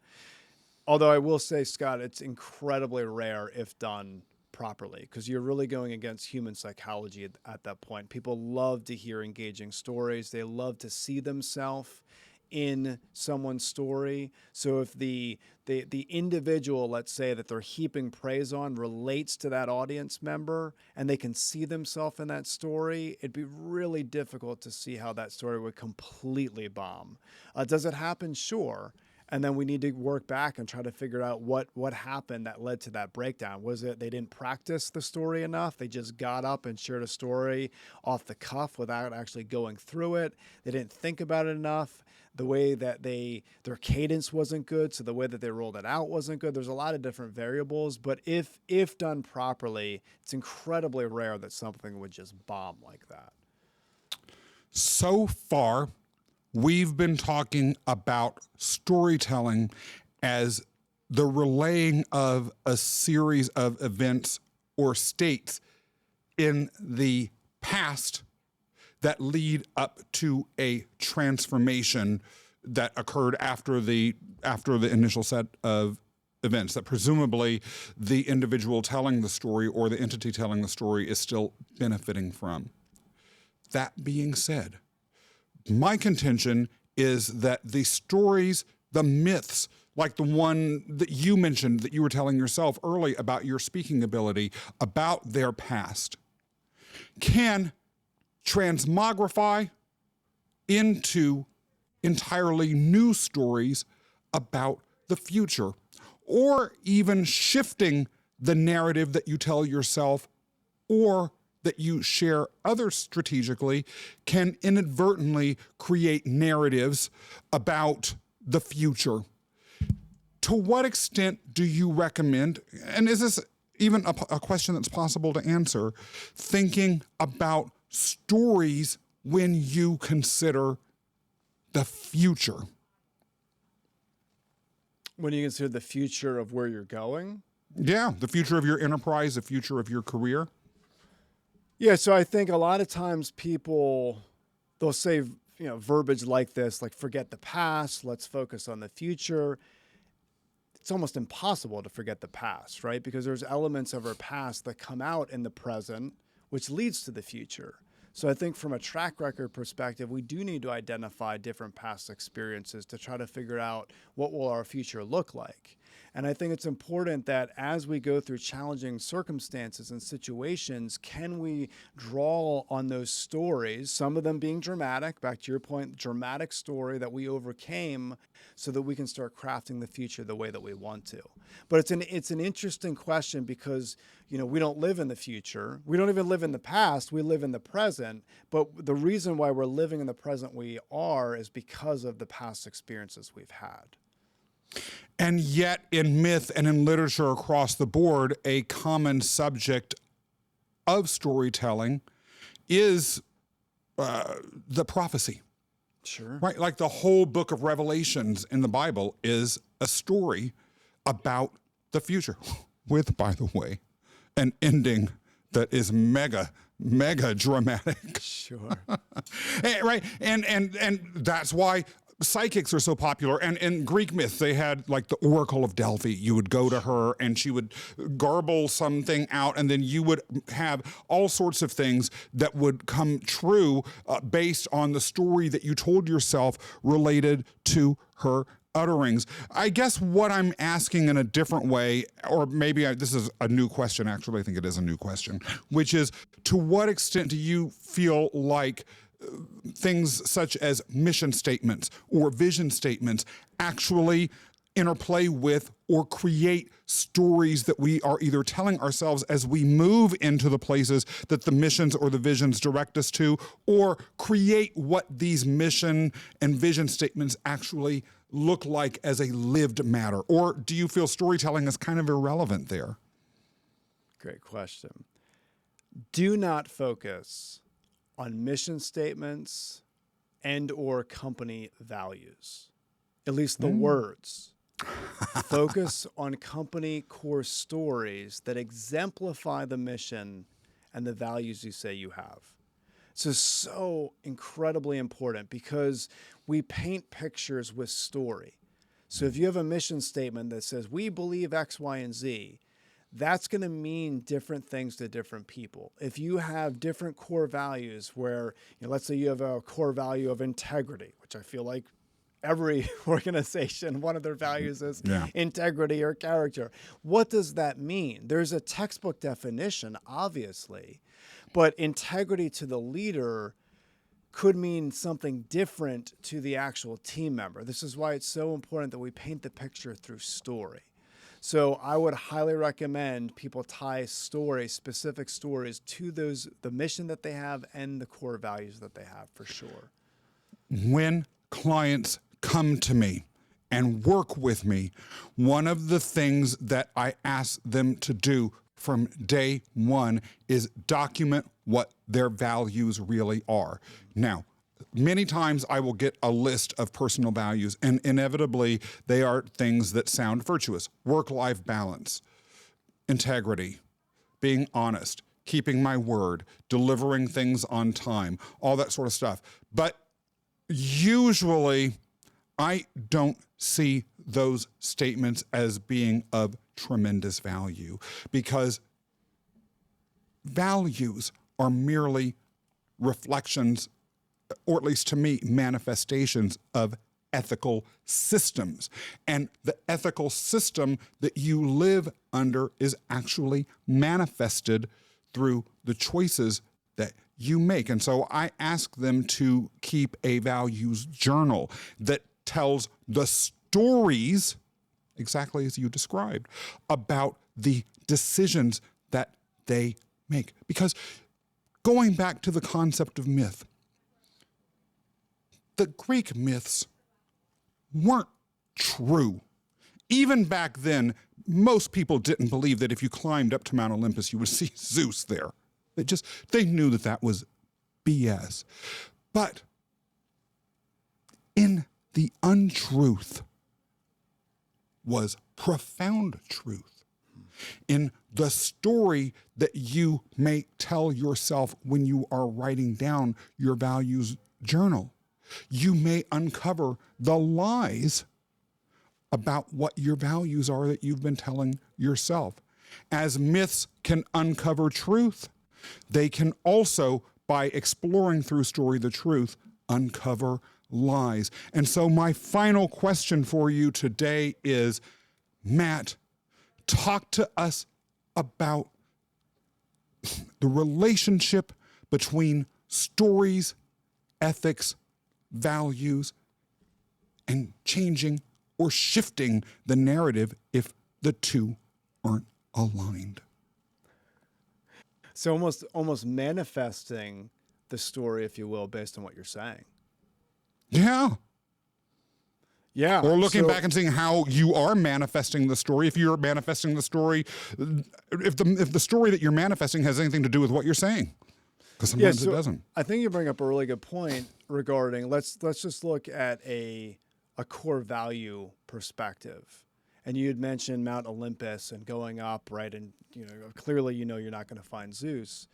Although I will say, Scott, it's incredibly rare if done properly, because you're really going against human psychology at that point. People love to hear engaging stories. They love to see themselves in someone's story. So if the individual, let's say, that they're heaping praise on relates to that audience member and they can see themselves in that story, it'd be really difficult to see how that story would completely bomb. Does it happen? Sure. And then we need to work back and try to figure out what happened that led to that breakdown. Was it they didn't practice the story enough? They just got up and shared a story off the cuff without actually going through it. They didn't think about it enough. The way that their cadence wasn't good, so the way that they rolled it out wasn't good. There's a lot of different variables, but if done properly, it's incredibly rare that something would just bomb like that. So far, we've been talking about storytelling as the relaying of a series of events or states in the past that lead up to a transformation that occurred after the initial set of events, that presumably the individual telling the story or the entity telling the story is still benefiting from. That being said, my contention is that the stories, the myths, like the one that you mentioned that you were telling yourself early about your speaking ability, about their past, can transmogrify into entirely new stories about the future, or even shifting the narrative that you tell yourself or that you share others strategically can inadvertently create narratives about the future. To what extent do you recommend, and is this even a question that's possible to answer, thinking about stories when you consider the future? When you consider the future of where you're going? Yeah, the future of your enterprise, the future of your career. Yeah, so I think a lot of times people, they'll say, verbiage like this, like forget the past, let's focus on the future. It's almost impossible to forget the past, right? Because there's elements of our past that come out in the present, which leads to the future. So I think from a track record perspective, we do need to identify different past experiences to try to figure out what will our future look like. And I think it's important that as we go through challenging circumstances and situations, can we draw on those stories, some of them being dramatic, back to your point, dramatic story that we overcame, so that we can start crafting the future the way that we want to. But it's an interesting question because, we don't live in the future. We don't even live in the past. We live in the present. But the reason why we're living in the present we are is because of the past experiences we've had. And yet, in myth and in literature across the board, a common subject of storytelling is the prophecy. Sure. Right? Like the whole book of Revelations in the Bible is a story about the future, with, by the way, an ending that is mega dramatic. Sure. Right? And that's why psychics are so popular. And in Greek myth, they had like the Oracle of Delphi. You would go to her and she would garble something out, and then you would have all sorts of things that would come true based on the story that you told yourself related to her utterings. I guess what I'm asking in a different way, or maybe this is a new question, actually, I think it is a new question, which is, to what extent do you feel like things such as mission statements or vision statements actually interplay with or create stories that we are either telling ourselves as we move into the places that the missions or the visions direct us to, or create what these mission and vision statements actually look like as a lived matter? Or do you feel storytelling is kind of irrelevant there? Great question. Do not focus on mission statements and or company values, at least the words. Focus on company core stories that exemplify the mission and the values you say you have. This is so incredibly important because we paint pictures with story. So if you have a mission statement that says, we believe X, Y, and Z, that's going to mean different things to different people. If you have different core values where, let's say you have a core value of integrity, which I feel like every organization, one of their values is integrity or character. What does that mean? There's a textbook definition, obviously, but integrity to the leader could mean something different to the actual team member. This is why it's so important that we paint the picture through story. So I would highly recommend people tie specific stories to the mission that they have and the core values that they have, for sure. When clients come to me and work with me, one of the things that I ask them to do from day one is document what their values really are. Now, many times I will get a list of personal values, and inevitably they are things that sound virtuous: work-life balance, integrity, being honest, keeping my word, delivering things on time, all that sort of stuff. But usually I don't see those statements as being of tremendous value, because values are merely reflections, or at least to me, manifestations of ethical systems. And the ethical system that you live under is actually manifested through the choices that you make. And so I ask them to keep a values journal that tells the stories, exactly as you described, about the decisions that they make. Because going back to the concept of myth, the Greek myths weren't true. Even back then, most people didn't believe that if you climbed up to Mount Olympus, you would see Zeus there. They knew that was BS. But in the untruth was profound truth. In the story that you may tell yourself when you are writing down your values journal, you may uncover the lies about what your values are that you've been telling yourself. As myths can uncover truth, they can also, by exploring through story the truth, uncover lies. And so my final question for you today is, Matt, talk to us about the relationship between stories, ethics, values, and changing or shifting the narrative if the two aren't aligned. So almost manifesting the story, if you will, based on what you're saying. Yeah. Yeah. Or looking so- back and seeing how you are manifesting the story. If you're manifesting the story, if the story that you're manifesting has anything to do with what you're saying, because sometimes it doesn't. I think you bring up a really good point regarding let's just look at a core value perspective. And you had mentioned Mount Olympus and going up, right? And clearly you're not going to find Zeus.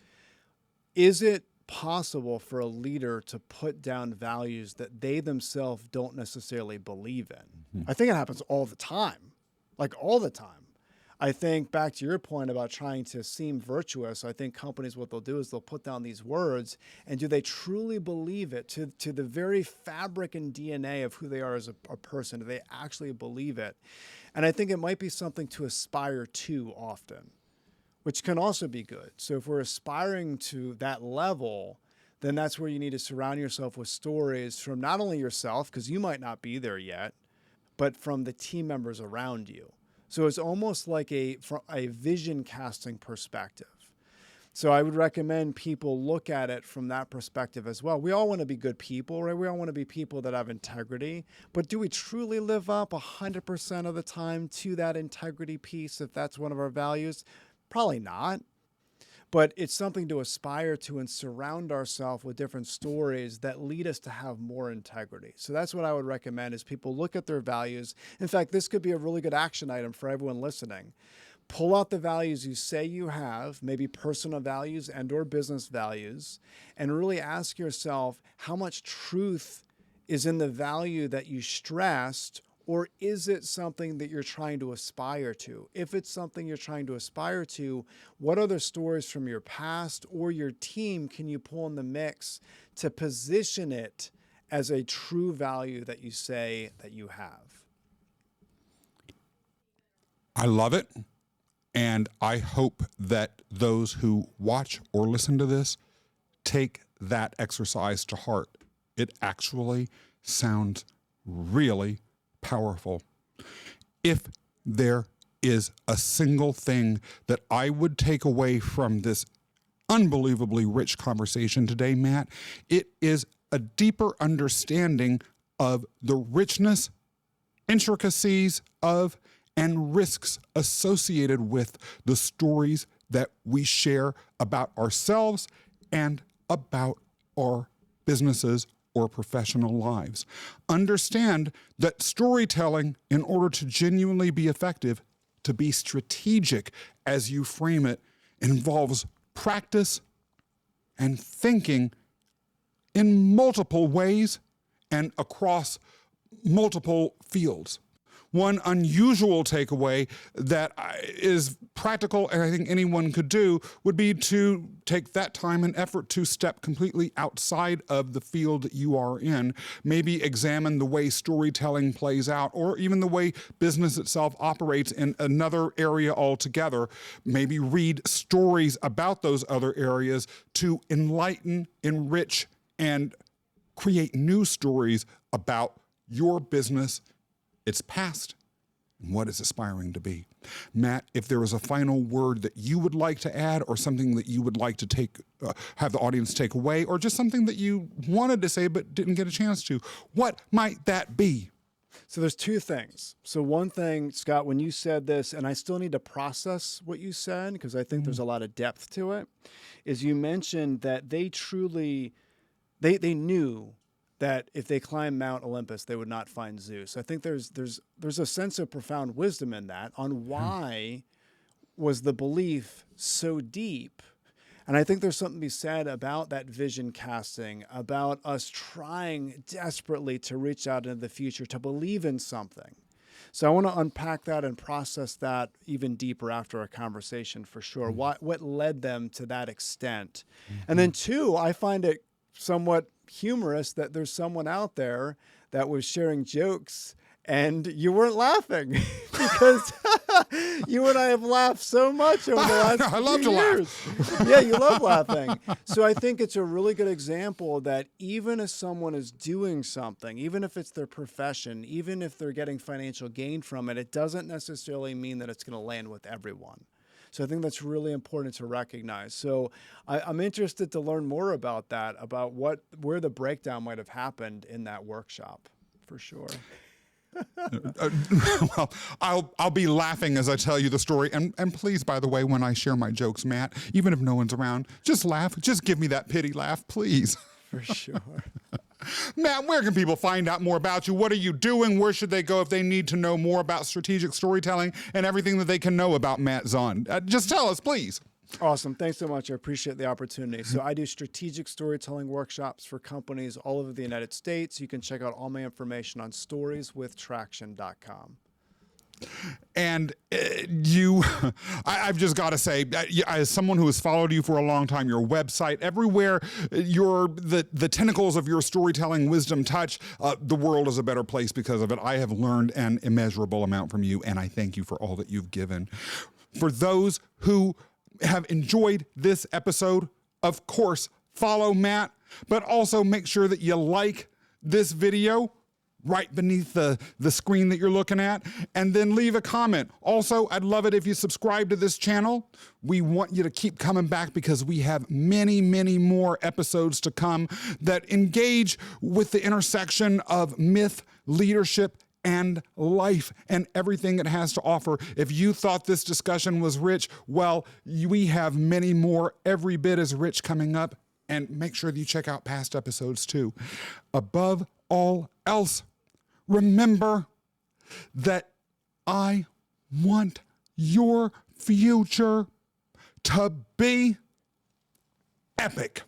Is it possible for a leader to put down values that they themselves don't necessarily believe in? I think it happens all the time, like all the time. I think back to your point about trying to seem virtuous, I think companies, what they'll do is they'll put down these words, and do they truly believe it to the very fabric and DNA of who they are as a person? Do they actually believe it? And I think it might be something to aspire to often, which can also be good. So if we're aspiring to that level, then that's where you need to surround yourself with stories from not only yourself, because you might not be there yet, but from the team members around you. So it's almost like a vision casting perspective. So I would recommend people look at it from that perspective as well. We all want to be good people, right? We all want to be people that have integrity, but do we truly live up 100% of the time to that integrity piece if that's one of our values? Probably not. But it's something to aspire to and surround ourselves with different stories that lead us to have more integrity. So that's what I would recommend is people look at their values. In fact, this could be a really good action item for everyone listening. Pull out the values you say you have, maybe personal values and or business values, and really ask yourself how much truth is in the value that you stressed, or is it something that you're trying to aspire to? If it's something you're trying to aspire to, what other stories from your past or your team can you pull in the mix to position it as a true value that you say that you have? I love it. And I hope that those who watch or listen to this take that exercise to heart. It actually sounds really powerful. If there is a single thing that I would take away from this unbelievably rich conversation today, Matt, it is a deeper understanding of the richness, intricacies of, and risks associated with the stories that we share about ourselves and about our businesses or professional lives. Understand that storytelling, in order to genuinely be effective, to be strategic as you frame it, involves practice and thinking in multiple ways and across multiple fields. One unusual takeaway that is practical and I think anyone could do would be to take that time and effort to step completely outside of the field that you are in. Maybe examine the way storytelling plays out or even the way business itself operates in another area altogether. Maybe read stories about those other areas to enlighten, enrich, and create new stories about your business, its past, and what it's aspiring to be. Matt, if there is a final word that you would like to add or something that you would like to have the audience take away, or just something that you wanted to say but didn't get a chance to, what might that be? So there's two things. So one thing, Scott, when you said this, and I still need to process what you said because I think there's a lot of depth to it, is you mentioned that they truly, they knew that if they climbed Mount Olympus, they would not find Zeus. I think there's a sense of profound wisdom in that on why was the belief so deep. And I think there's something to be said about that vision casting, about us trying desperately to reach out into the future, to believe in something. So I want to unpack that and process that even deeper after our conversation for sure. What led them to that extent? And then two, I find it somewhat humorous that there's someone out there that was sharing jokes and you weren't laughing because you and I have laughed so much over the last I love few to years. Yeah, you love laughing. So I think it's a really good example that even if someone is doing something, even if it's their profession, even if they're getting financial gain from it, it doesn't necessarily mean that it's going to land with everyone. So I think that's really important to recognize. So I'm interested to learn more about that, about where the breakdown might have happened in that workshop, for sure. Well, I'll be laughing as I tell you the story. And please, by the way, when I share my jokes, Matt, even if no one's around, just laugh. Just give me that pity laugh, please. For sure. Matt, where can people find out more about you? What are you doing? Where should they go if they need to know more about strategic storytelling and everything that they can know about Matt Zaun? Just tell us, please. Awesome. Thanks so much. I appreciate the opportunity. So I do strategic storytelling workshops for companies all over the United States. You can check out all my information on storieswithtraction.com. And I've just got to say, as someone who has followed you for a long time, your website, everywhere the tentacles of your storytelling wisdom touch, the world is a better place because of it. I have learned an immeasurable amount from you, and I thank you for all that you've given. For those who have enjoyed this episode, of course, follow Matt, but also make sure that you like this video right beneath the screen that you're looking at, and then leave a comment. Also, I'd love it if you subscribe to this channel. We want you to keep coming back because we have many, many more episodes to come that engage with the intersection of myth, leadership, and life and everything it has to offer. If you thought this discussion was rich, well, we have many more every bit as rich coming up, and make sure that you check out past episodes too. Above all else, remember that I want your future to be epic.